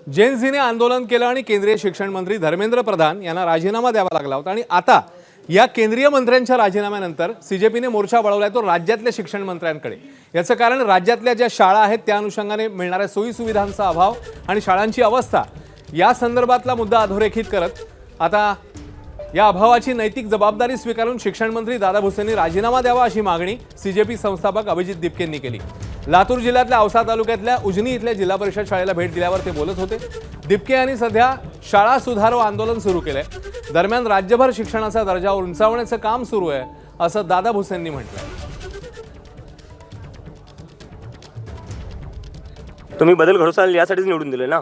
जेन झीने आंदोलन केलं आणि केंद्रीय शिक्षण मंत्री धर्मेंद्र प्रधान यांना राजीनामा द्यावा लागला होता आणि आता या केंद्रीय मंत्र्यांच्या राजीनाम्यानंतर सीजेपीने मोर्चा वळवलाय तो राज्यातल्या शिक्षण मंत्र्यांकडे। याचं कारण राज्यातल्या ज्या शाळा आहेत त्या अनुषंगाने मिळणाऱ्या सोयी सुविधांचा अभाव आणि शाळांची अवस्था या संदर्भातला मुद्दा अधोरेखित करत आता या अभावाची नैतिक जबाबदारी स्वीकारून शिक्षण मंत्री दादा भुसेंनी राजीनामा द्यावा अशी मागणी सीजेपी संस्थापक अभिजित दिपकेंनी केली। लातूर जिल्ह्यातल्या औसा तालुक्यातल्या उजनी इथल्या जिल्हा परिषद शाळेला भेट दिल्यावर ते बोलत होते। दिपके यांनी सध्या शाळा सुधारो आंदोलन सुरू केलंय। दरम्यान राज्यभर शिक्षणाचा दर्जा उंचावण्याचं काम सुरू आहे असं दादा भुसेंनी म्हटलंय। तुम्ही बदल घडवसाल यासाठीच निवडून दिले ना,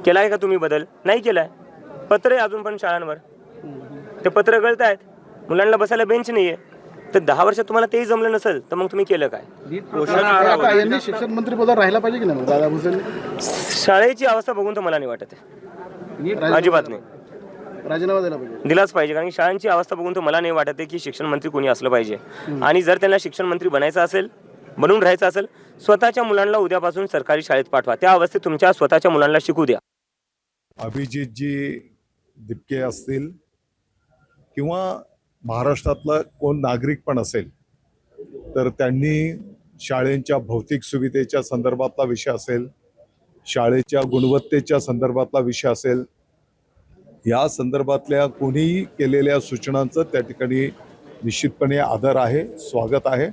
केलाय का तुम्ही बदल? नाही केलाय। पत्र आहे अजून पण शाळांवर, ते पत्र गळत आहेत, मुलांना बसायला बेंच नाहीये। तर 10 वर्षात तुम्हाला तेही जमलं नसेल तर मग तुम्ही केलं काय? यांनी शिक्षण मंत्री पदावर राहिला पाहिजे की नाही दादा भुसेंनी? शाळेची अवस्था बघून तर मला नाही वाटत आहे, अजिबात नाही। राजीनामा दिला पाहिजे, दिलाच पाहिजे, कारण शाळांची अवस्था बघून तर मला नाही वाटत आहे की शिक्षण मंत्री कोणी असलं पाहिजे। आणि जर त्यांना शिक्षण मंत्री बनायचं असेल, बनून राहायचं असेल, स्वतःच्या मुलांना उद्यापासून सरकारी शाळेत पाठवा, त्या अवस्थेत तुमच्या स्वतःच्या मुलांना शिकू द्या। अभिजितजी दिपके असतील किंवा महाराष्ट्रातला कोण नागरिक पण असेल तर त्यांनी शाळेंच्या भौतिक सुविधेच्या संदर्भातला विषय असेल, शाळेच्या गुणवत्तेच्या संदर्भातला विषय असेल, या संदर्भातल्या कोणीही केलेल्या सूचनांचं त्या ठिकाणी निश्चितपणे आदर आहे, स्वागत आहे।